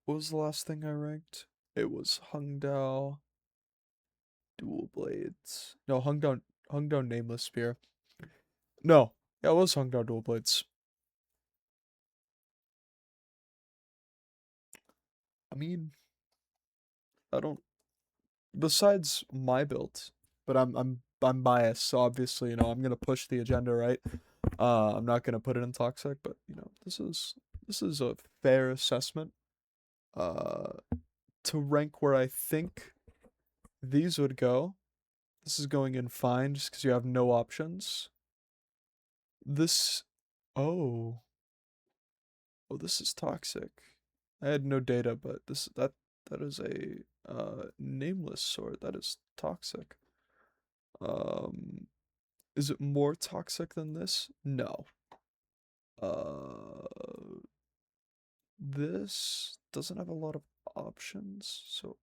What was the last thing I ranked? It was Hung Dao Dual Blades. No, Hung Dao Nameless Spear. No, yeah, it was Hung Dao Dual Blades. I mean, I don't. Besides my build, but I'm biased, so obviously I'm gonna push the agenda, right? I'm not gonna put it in toxic, but this is a fair assessment. Uh, to rank where I think these would go. This is going in fine just because you have no options. This, oh, oh, this is toxic. I had no data, but that is a nameless sword. That is toxic. Um, is it more toxic than this? No. Uh, this doesn't have a lot of options, so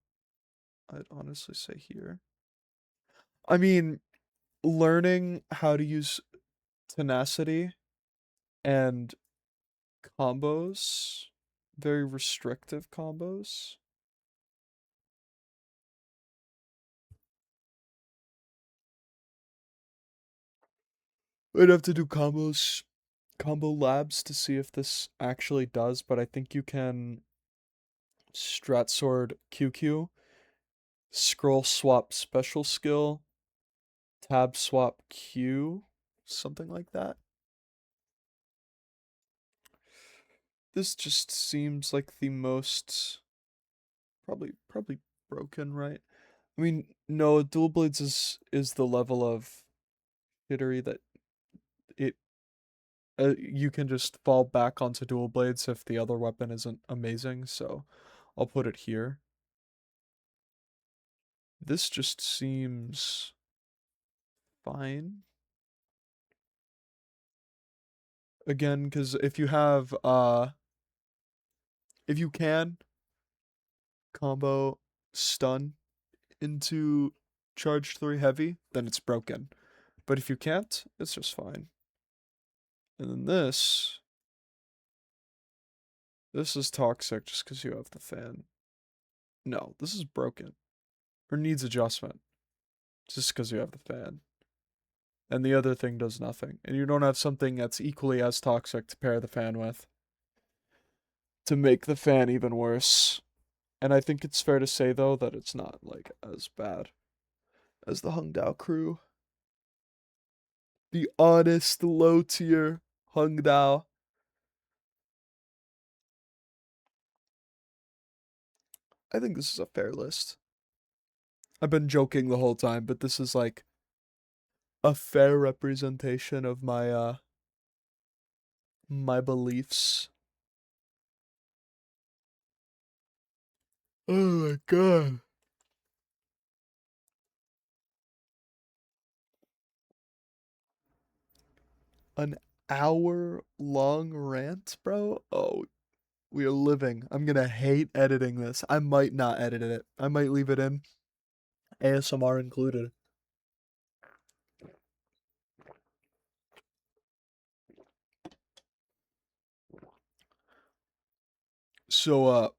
I'd honestly say here. I mean, learning how to use tenacity and combos, very restrictive combos. I'd have to do combo labs to see if this actually does, but I think you can strat sword QQ, scroll swap special skill, tab swap Q, something like that. This just seems like the most probably broken, right? I mean, no, dual blades is the level of jittery that it you can just fall back onto dual blades if the other weapon isn't amazing, so I'll put it here. This just seems fine. Again, because if you can combo stun into charge 3 heavy, then it's broken. But if you can't, it's just fine. And then this is toxic just because you have the fan. No, this is broken. Or needs adjustment. Just because you have the fan. And the other thing does nothing. And you don't have something that's equally as toxic to pair the fan with. To make the fan even worse. And I think it's fair to say, though, that it's not, like, as bad as the Hung Dao crew. The honest, low tier Hung Dao. I think this is a fair list. I've been joking the whole time, but this is like a fair representation of my beliefs. Oh my god. An hour long rant, bro? Oh, we are living. I'm gonna hate editing this. I might not edit it. I might leave it in. ASMR included. So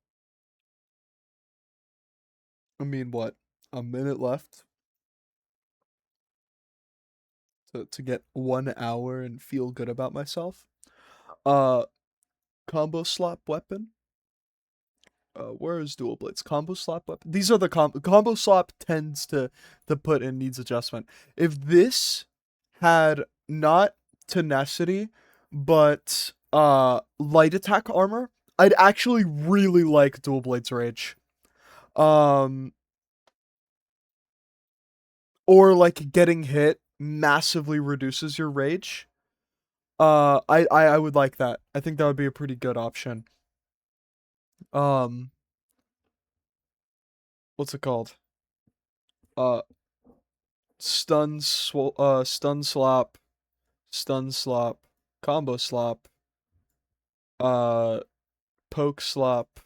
I mean what? A minute left to get 1 hour and feel good about myself. Uh combo slop weapon. Where is dual blades? Combo slop weapon. These are the combo slop tends to put in needs adjustment. If this had not tenacity, but light attack armor, I'd actually really like dual blades rage. Um, or like getting hit massively reduces your rage. I would like that. I think that would be a pretty good option. Um, what's it called? Uh, stun slop, stun slop, combo slop, uh, poke slop,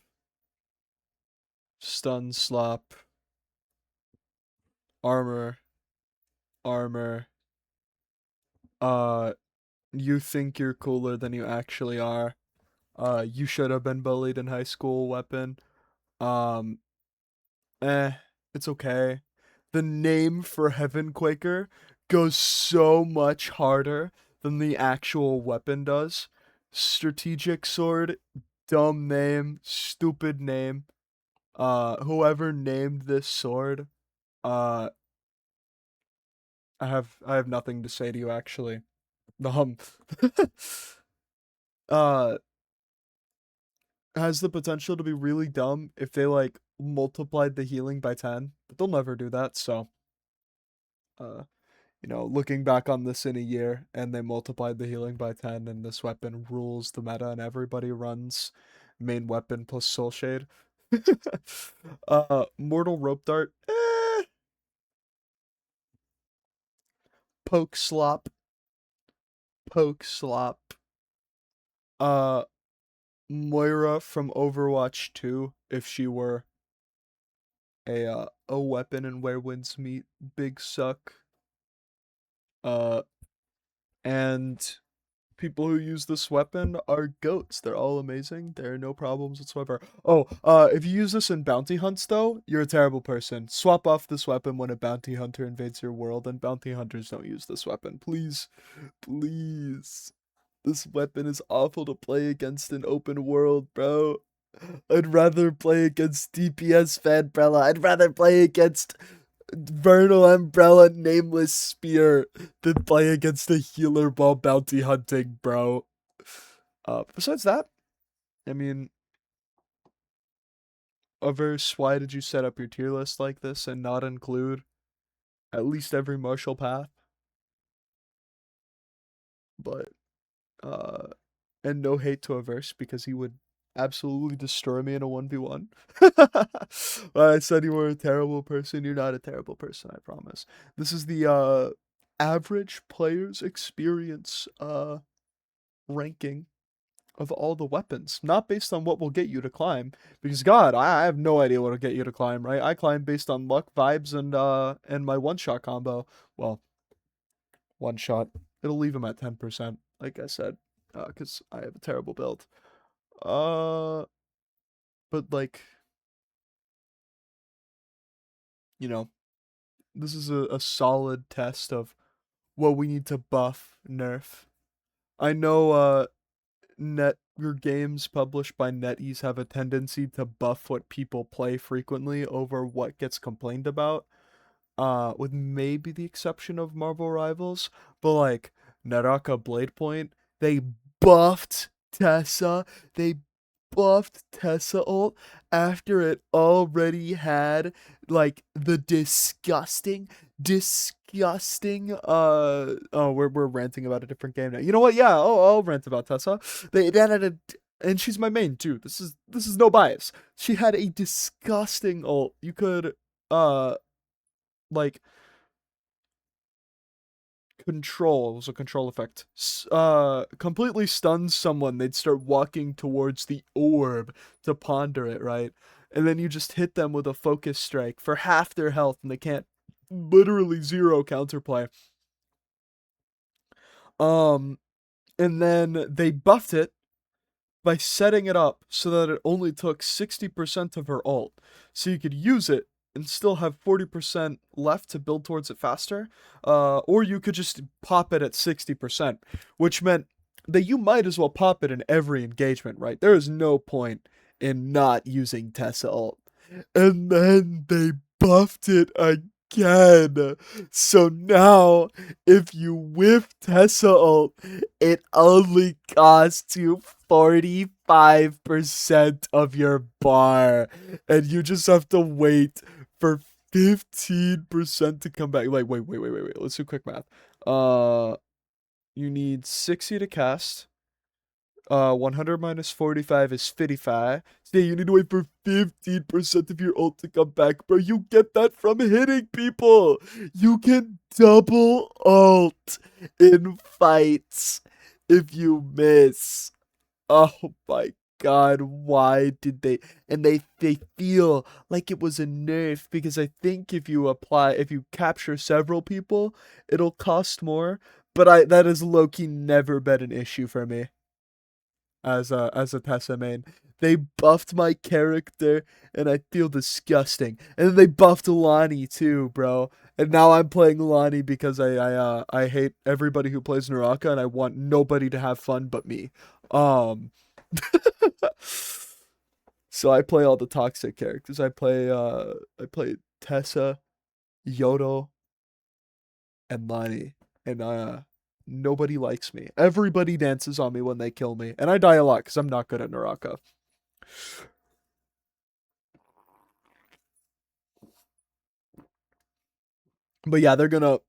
stun slop, armor, armor, uh, you think you're cooler than you actually are. You should have been bullied in high school weapon. Um, eh, it's okay. The name for Heaven Quaker goes so much harder than the actual weapon does. Strategic sword, dumb name, stupid name. Whoever named this sword, uh, I have nothing to say to you actually. Um, uh, has the potential to be really dumb if they like multiplied the healing by 10, but they'll never do that, so uh looking back on this in a year and they multiplied the healing by 10 and this weapon rules the meta and everybody runs main weapon plus soul shade. Mortal rope dart, poke slop, poke slop. Uh Moira from Overwatch 2 if she were a weapon in Where Winds Meet, big suck. Uh and people who use this weapon are goats. They're all amazing. There are no problems whatsoever. Oh, if you use this in bounty hunts though, you're a terrible person. Swap off this weapon when a bounty hunter invades your world, and bounty hunters don't use this weapon. Please, please. This weapon is awful to play against an open world, bro. I'd rather play against DPS Fanbrella. I'd rather play against Vernal Umbrella Nameless Spear than play against a healer while bounty hunting, bro. Besides that, I mean, Averse, why did you set up your tier list like this and not include at least every martial path? But, uh, and no hate to Averse because he would absolutely destroy me in a 1v1. I said you were a terrible person. You're not a terrible person, I promise. This is the average player's experience ranking of all the weapons, not based on what will get you to climb. Because God, I have no idea what will get you to climb, right? I climb based on luck, vibes, and my one shot combo. Well, one shot. It'll leave him at 10%, like I said, because I have a terrible build. Uh, but like, you know, this is a solid test of what we need to buff, nerf. I know net your games published by NetEase have a tendency to buff what people play frequently over what gets complained about. With maybe the exception of Marvel Rivals, but like Naraka Blade Point, they buffed Tessa. They buffed Tessa ult after it already had like the disgusting we're ranting about a different game now. You know what? Yeah, I'll rant about Tessa. They had a and she's my main too. This is no bias. She had a disgusting ult. You could uh like control, it was a control effect, completely stuns someone. They'd start walking towards the orb to ponder it, right? And then you just hit them with a focus strike for half their health and they can't, literally zero counterplay. um and then they buffed it by setting it up so that it only took 60% of her ult. So you could use it and still have 40% left to build towards it faster. Or you could just pop it at 60%, which meant that you might as well pop it in every engagement, right? There is no point in not using Tessa ult. And then they buffed it again. So now, if you whiff Tessa ult, it only costs you 45% of your bar. And you just have to wait for 15% to come back. Like, wait. Let's do quick math. You need 60 to cast. 100 minus 45 is 55. Say you need to wait for 15% of your ult to come back, bro. You get that from hitting people. You can double ult in fights if you miss. Oh my god, why did they? And they feel like it was a nerf because I think if you capture several people, it'll cost more. But I that has low-key never been an issue for me as a Tessa main. They buffed my character and I feel disgusting. And then they buffed Lonnie too, bro. And now I'm playing Lonnie because I hate everybody who plays Naraka and I want nobody to have fun but me. Um so I play all the toxic characters. I play Tessa, Yodo, and Lonnie. And nobody likes me. Everybody dances on me when they kill me. And I die a lot because I'm not good at Naraka. But yeah, they're gonna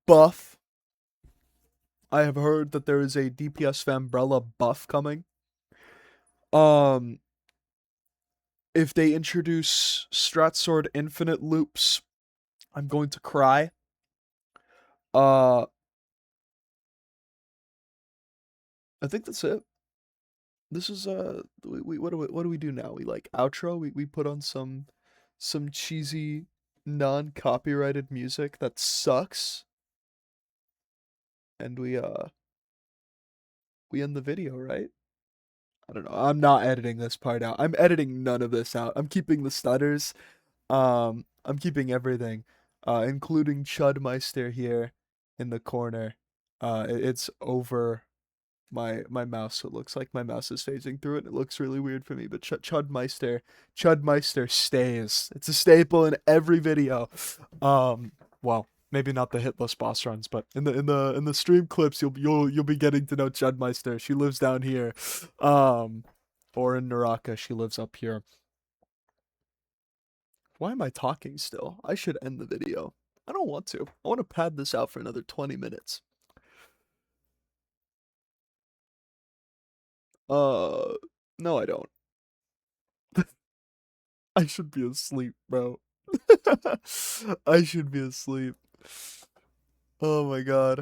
buff. I have heard that there is a DPS Fambrella buff coming. Um, if they introduce Strat Sword infinite loops, I'm going to cry. Uh, I think that's it. This is what do we do now? We like outro. We put on some cheesy non-copyrighted music that sucks, and we end the video, right? I don't know. I'm not editing this part out. I'm editing none of this out. I'm keeping the stutters. I'm keeping everything, including Chudmeister here in the corner. It's over my mouse, so it looks like my mouse is phasing through it. It looks really weird for me, but Chudmeister stays. It's a staple in every video. Well, maybe not the hitless boss runs, but in the stream clips, you'll be getting to know Chudmeister. She lives down here, or in Naraka, she lives up here. Why am I talking still? I should end the video. I don't want to. I want to pad this out for another 20 minutes. Uh, no, I don't. I should be asleep, bro. I should be asleep. Oh my god.